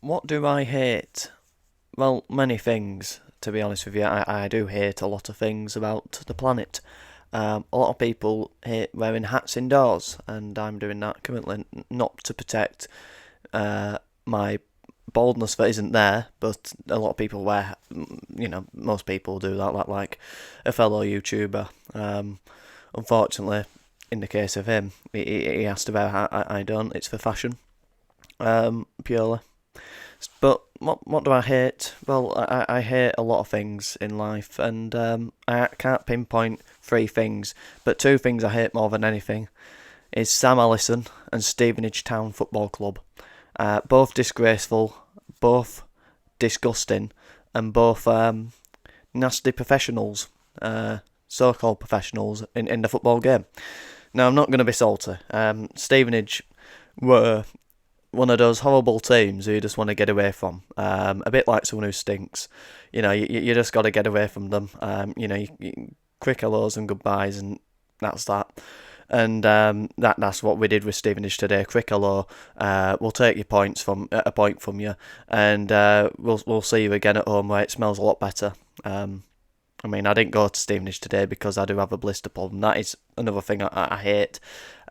What do I hate? Well, many things, to be honest with you. I do hate a lot of things about the planet. A lot of people hate wearing hats indoors, and I'm doing that currently not to protect my baldness that isn't there, but a lot of people wear, most people do that, like a fellow YouTuber. Unfortunately, in the case of him, he asked about a hat. I don't. It's for fashion, purely. But what do I hate? Well, I hate a lot of things in life, and I can't pinpoint three things, but two things I hate more than anything is Sam Allison and Stevenage Town Football Club. Both disgraceful, both disgusting, and both nasty professionals, so-called professionals in the football game. Now, I'm not going to be salty. Stevenage were one of those horrible teams who you just want to get away from. A bit like someone who stinks. You just got to get away from them. Quick hellos and goodbyes, and that's that. And that's what we did with Stevenage today. Quick hello. We'll take your points from a point from you, and we'll see you again at home where it smells a lot better. I didn't go to Stevenage today because I do have a blister problem. That is another thing I hate.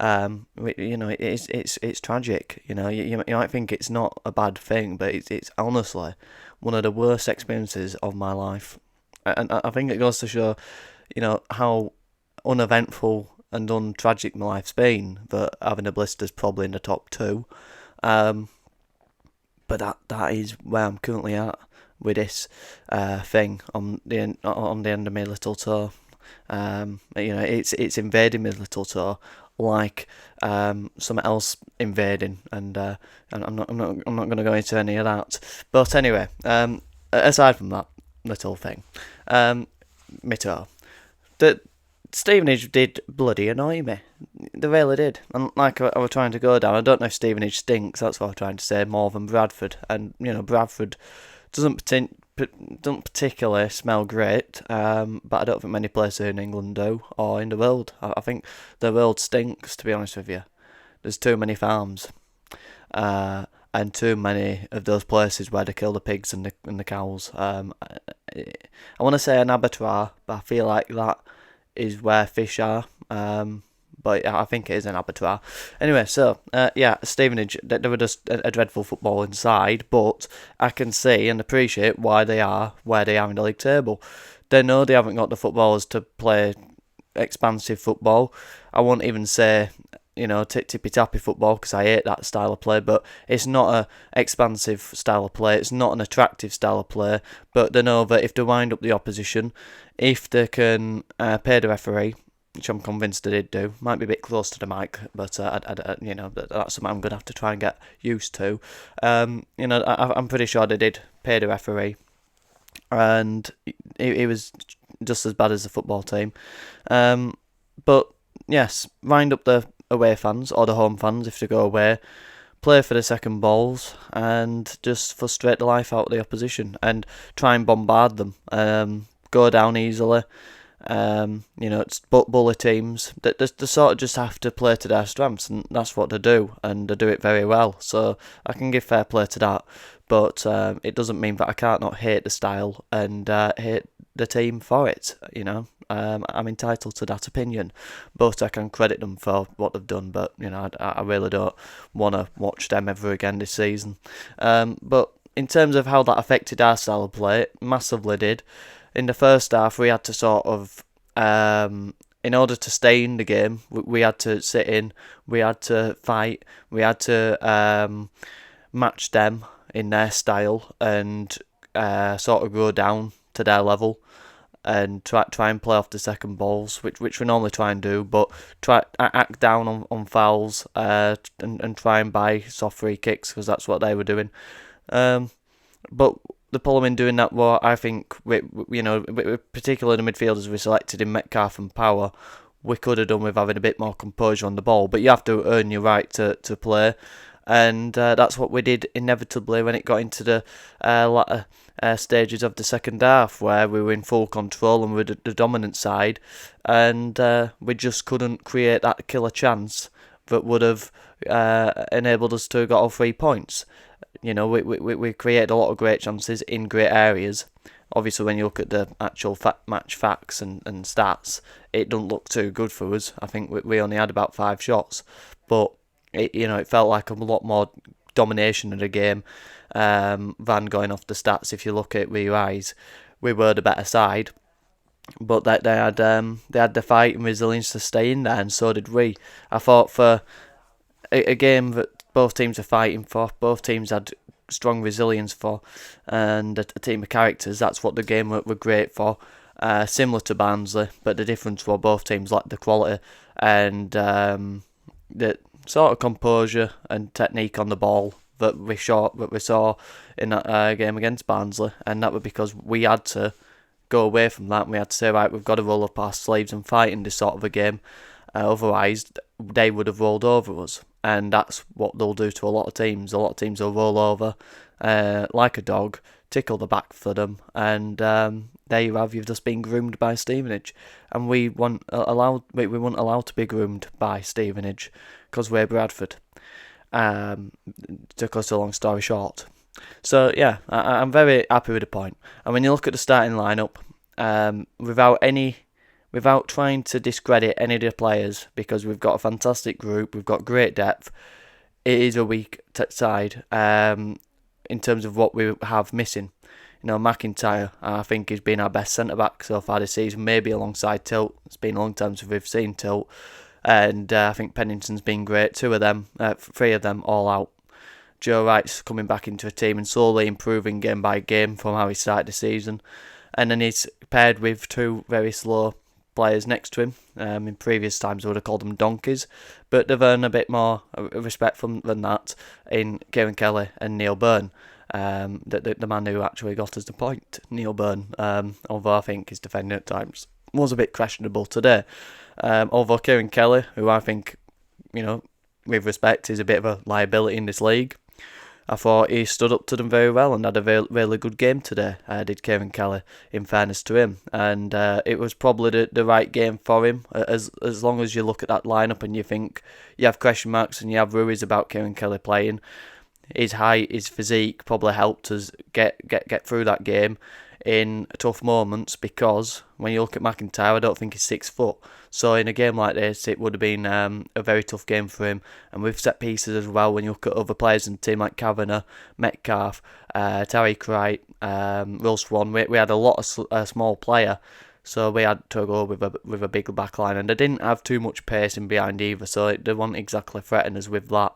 It's tragic. You might think it's not a bad thing, but it's honestly one of the worst experiences of my life. And I think it goes to show, how uneventful and untragic my life's been. That having a blister's probably in the top two. But that is where I'm currently at with this thing on the end of my little toe. It's invading my little toe like something else invading, and I'm not going to go into any of that. But anyway, aside from that little thing, my toe, the Stevenage did bloody annoy me. They really did. And like I was trying to go down, I don't know if Stevenage stinks. That's what I'm trying to say, more than Bradford. And Bradford doesn't particularly smell great, but I don't think many places in England do, or in the world. I think the world stinks, to be honest with you. There's too many farms, and too many of those places where they kill the pigs and the cows. I want to say an abattoir, but I feel like that is where fish are. But I think it is an abattoir. Anyway, so, Stevenage, they were just a dreadful football inside, but I can see and appreciate why they are where they are in the league table. They know they haven't got the footballers to play expansive football. I won't even say, tippy-tappy football, because I hate that style of play, but it's not an expansive style of play, it's not an attractive style of play, but they know that if they wind up the opposition, if they can pay the referee, which I'm convinced they did do. Might be a bit close to the mic, but that's something I'm going to have to try and get used to. I'm pretty sure they did pay the referee, and it was just as bad as the football team. But yes, wind up the away fans, or the home fans if they go away, play for the second balls, and just frustrate the life out of the opposition, and try and bombard them, go down easily. It's bully teams that they sort of just have to play to their strengths, and that's what they do, and they do it very well. So I can give fair play to that, but it doesn't mean that I can't not hate the style and hate the team for it. I'm entitled to that opinion, but I can credit them for what they've done. But I really don't want to watch them ever again this season. But in terms of how that affected our style of play, it massively did. In the first half, we had to sort of, in order to stay in the game, we had to sit in, we had to fight, we had to match them in their style, and sort of go down to their level, and try and play off the second balls, which we normally try and do, but try act down on fouls, and try and buy soft free kicks, because that's what they were doing. But the problem in doing that was, I think, particularly the midfielders we selected in Metcalf and Power, we could have done with having a bit more composure on the ball. But you have to earn your right to play, and that's what we did inevitably when it got into the latter stages of the second half, where we were in full control and we were the dominant side, and we just couldn't create that killer chance that would have enabled us to have got all 3 points. We created a lot of great chances in great areas. Obviously, when you look at the actual match facts and stats, it doesn't look too good for us. I think we only had about 5 shots, but it felt like a lot more domination of the game than going off the stats. If you look at it with your eyes, we were the better side, but they had the fight and resilience to stay in there, and so did we. I thought for a game that both teams are fighting for, both teams had strong resilience for, and a team of characters. That's what the game were great for. Similar to Barnsley, but the difference was both teams lacked the quality and the sort of composure and technique on the ball that we saw in that game against Barnsley, and that was because we had to go away from that. And we had to say, right, we've got to roll up our sleeves and fight in this sort of a game. Otherwise, they would have rolled over us, and that's what they'll do to a lot of teams. A lot of teams will roll over like a dog, tickle the back for them, and there you have. You've just been groomed by Stevenage, and we weren't allowed to be groomed by Stevenage because we're Bradford. To cut a long story short. So yeah, I'm very happy with the point. And when you look at the starting lineup, without trying to discredit any of the players, because we've got a fantastic group, we've got great depth, it is a weak side in terms of what we have missing. McIntyre, I think, has been our best centre-back so far this season, maybe alongside Tilt. It's been a long time since we've seen Tilt. And I think Pennington's been great. 3 of them all out. Joe Wright's coming back into a team and slowly improving game by game from how he started the season. And then he's paired with 2 very slow players next to him. In previous times I would have called them donkeys, but they've earned a bit more respect than that in Kieran Kelly and Neil Byrne. The man who actually got us the point, Neil Byrne, although I think his defending at times was a bit questionable today. Although Kieran Kelly, who I think, with respect, is a bit of a liability in this league, I thought he stood up to them very well and had a really good game today, did Kieran Kelly, in fairness to him. And it was probably the right game for him, as long as you look at that lineup and you think you have question marks and you have worries about Kieran Kelly playing. His height, his physique probably helped us get through that game in tough moments, because when you look at McIntyre, I don't think he's 6 foot. So in a game like this, it would have been a very tough game for him. And with set pieces as well, when you look at other players in the team like Kavanagh, Metcalf, Tariq Wright, Will Swan, we had a lot of small player. So we had to go with a bigger backline, and they didn't have too much pace in behind either, so they weren't exactly threatening us with that.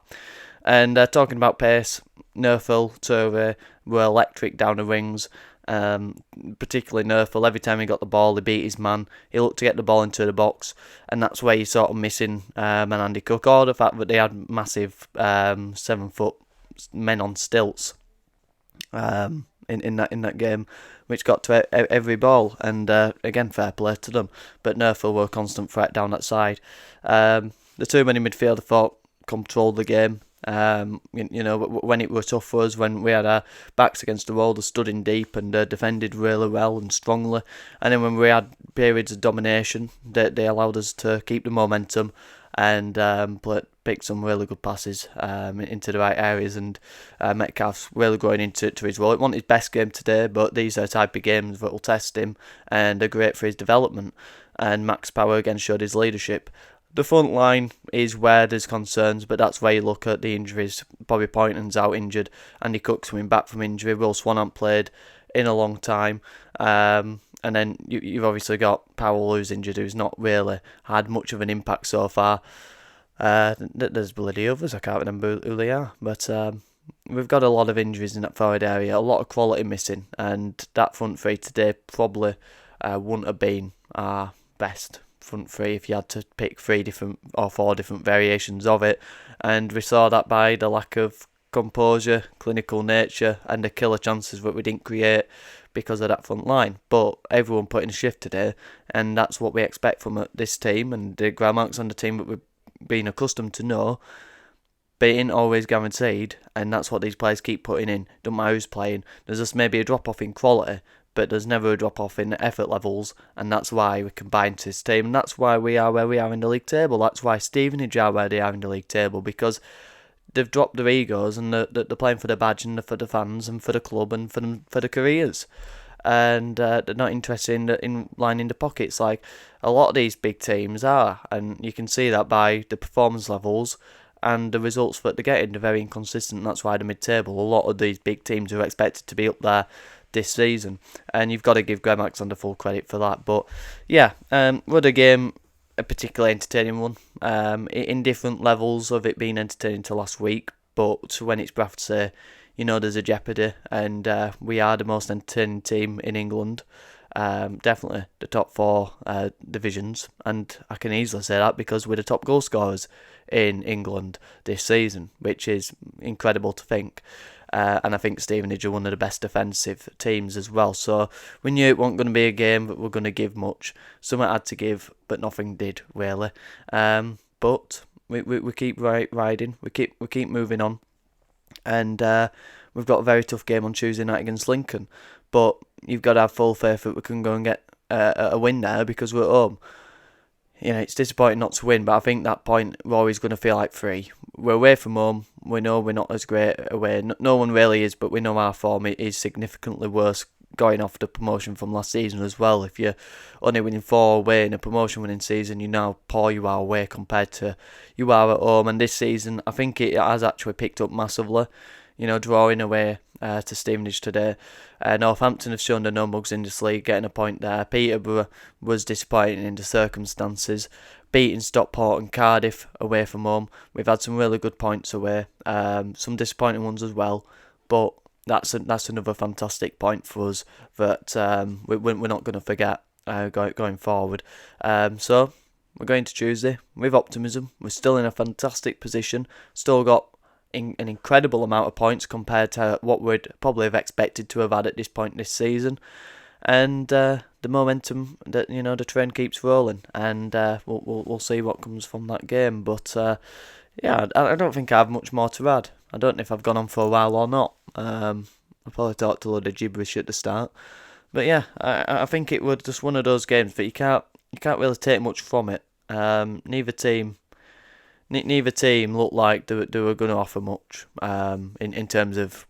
And talking about pace, Nerfel, Toure were electric down the wings. Particularly Nerfel, every time he got the ball, he beat his man. He looked to get the ball into the box, and that's where you're sort of missing Andy Cook, or the fact that they had massive 7 foot men on stilts in that game, which got to every ball. And again, fair play to them, but Nerfel were a constant threat down that side. The 2 men in midfield, I thought, controlled the game. When it was tough for us, when we had our backs against the wall, they stood in deep and defended really well and strongly. And then when we had periods of domination, they allowed us to keep the momentum and pick some really good passes into the right areas. And Metcalf's really growing into his role. It wasn't his best game today, but these are the type of games that will test him and are great for his development. And Max Power again showed his leadership. The front line is where there's concerns, but that's where you look at the injuries. Bobby Poynton's out injured, Andy Cook's coming back from injury, Will Swan hasn't played in a long time, and then you've obviously got Powell who's injured, who's not really had much of an impact so far. There's bloody others, I can't remember who they are, but we've got a lot of injuries in that forward area, a lot of quality missing, and that front three today probably wouldn't have been our best front three if you had to pick 4 different variations of it. And we saw that by the lack of composure, clinical nature, and the killer chances that we didn't create because of that front line. But everyone put in a shift today, and that's what we expect from this team and the ground marks on the team that we've been accustomed to know. But it ain't always guaranteed, and that's what these players keep putting in. Don't matter who's playing. There's just maybe a drop off in quality, but there's never a drop-off in effort levels, and that's why we combine to this team, and that's why we are where we are in the league table. That's why Stevenage are where they are in the league table, because they've dropped their egos and they're playing for the badge and for the fans and for the club and for the careers. And they're not interested in lining the pockets like a lot of these big teams are, and you can see that by the performance levels and the results that they're getting. They're very inconsistent. That's why the mid-table, a lot of these big teams are expected to be up there this season, and you've got to give Graham Alexander full credit for that. But yeah, what a game, a particularly entertaining one, in different levels of it being entertaining to last week. But when it's Bradford, there's a jeopardy, and we are the most entertaining team in England. Definitely the top four divisions, and I can easily say that because we're the top goal scorers in England this season, which is incredible to think. And I think Stevenage are one of the best defensive teams as well. So we knew it wasn't going to be a game that we're going to give much. Something had to give, but nothing did really. But we keep riding. We keep moving on, and we've got a very tough game on Tuesday night against Lincoln. But you've got to have full faith that we can go and get a win there because we're at home. It's disappointing not to win, but I think that point we're always going to feel like 3. We're away from home. We know we're not as great away. No one really is, but we know our form is significantly worse going off the promotion from last season as well. If you're only winning 4 away in a promotion winning season, you know how poor you are away compared to you are at home. And this season, I think it has actually picked up massively. Drawing away to Stevenage today. Northampton have shown the no mugs in this league, getting a point there. Peterborough was disappointing in the circumstances, beating Stockport and Cardiff away from home. We've had some really good points away, some disappointing ones as well, but that's another fantastic point for us that we're not going to forget going forward. So we're going to Tuesday with optimism. We're still in a fantastic position, still got an incredible amount of points compared to what we'd probably have expected to have had at this point this season, and the momentum that the train keeps rolling, and we'll see what comes from that game. But yeah, I don't think I have much more to add. I don't know if I've gone on for a while or not. I probably talked a load of gibberish at the start, but yeah, I think it was just one of those games that you can't really take much from it. Neither team looked like they were going to offer much in terms of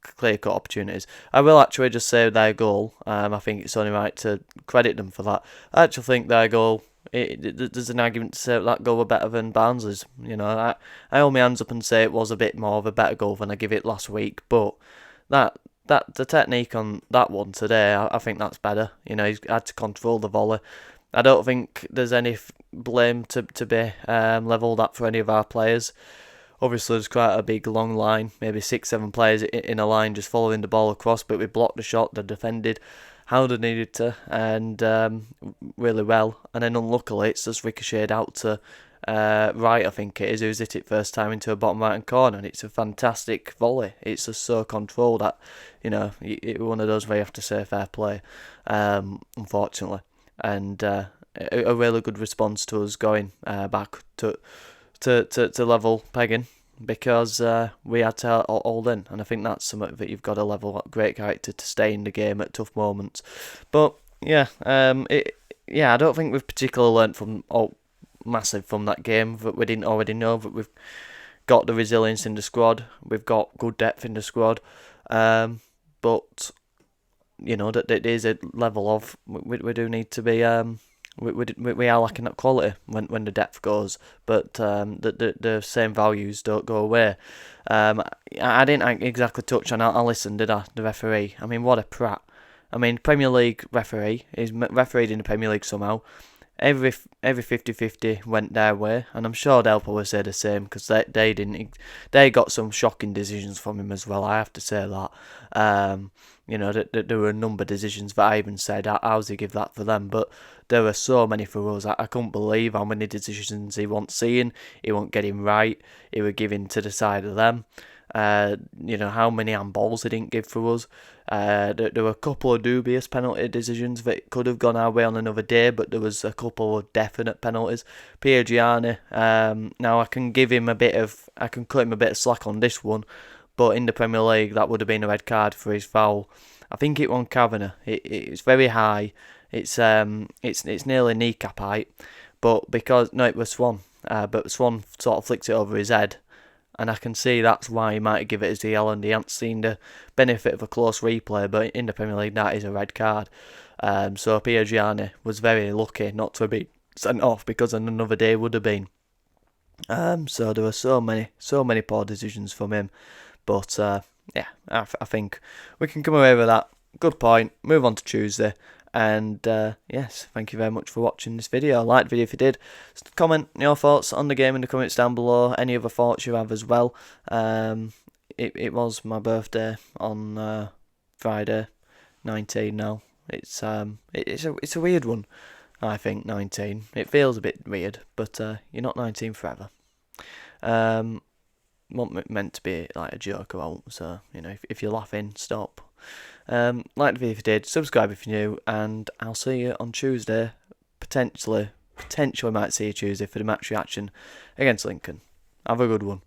clear-cut opportunities. I will actually just say their goal. I think it's only right to credit them for that. I actually think their goal, there's an argument to say that goal were better than Barnes's. I hold my hands up and say it was a bit more of a better goal than I give it last week. But that the technique on that one today, I think that's better. He's had to control the volley. I don't think there's any blame to be levelled at for any of our players. Obviously, there's quite a big long line, maybe 6-7 players in a line just following the ball across, but we blocked the shot, they defended how they needed to, and really well. And then unluckily, it's just ricocheted out to Wright, I think it is, who's hit it first time into a bottom right-hand corner, and it's a fantastic volley. It's just so controlled that, it's one of those where you have to say fair play, unfortunately. And a really good response to us going back to level pegging, because we had to hold in, and I think that's something that you've got to level up great character to stay in the game at tough moments. But yeah, I don't think we've particularly learnt from massive from that game that we didn't already know, but we've got the resilience in the squad, we've got good depth in the squad, but that it is a level of we do need to be we are lacking that quality when the depth goes, but the same values don't go away. I didn't exactly touch on Allison, did I? The referee. I mean, what a prat. I mean, Premier League referee. He's refereed in the Premier League somehow. Every 50-50 went their way, and I'm sure they'll probably say the same, because they didn't. They got some shocking decisions from him as well. I have to say that. There were a number of decisions that I even said, how's he give that for them? But there were so many for us. I couldn't believe how many decisions he wasn't seeing. He wasn't getting right. He was giving to the side of them. How many handballs he didn't give for us. There were a couple of dubious penalty decisions that could have gone our way on another day, but there was a couple of definite penalties. Pierre Gianni, now I can cut him a bit of slack on this one, but in the Premier League that would have been a red card for his foul. I think it won Kavanagh. It's very high. It's nearly kneecap height, but it was Swan. But Swan sort of flicks it over his head, and I can see that's why he might give it as the yellow, and he hasn't seen the benefit of a close replay, but in the Premier League that is a red card. So Piergiani was very lucky not to be sent off, because another day would have been. So there were so many poor decisions from him, but yeah, I think we can come away with that. Good point. Move on to Tuesday. And yes, thank you very much for watching this video. Like the video if you did. Comment your thoughts on the game in the comments down below. Any other thoughts you have as well. It was my birthday on Friday, 19 now. It's a weird one, I think, 19. It feels a bit weird, but you're not 19 forever. Wasn't meant to be like a joke about, so you know, if you're laughing, stop. Like the video if you did, subscribe if you're new, and I'll see you on Tuesday. Potentially might see you Tuesday for the match reaction against Lincoln. Have a good one.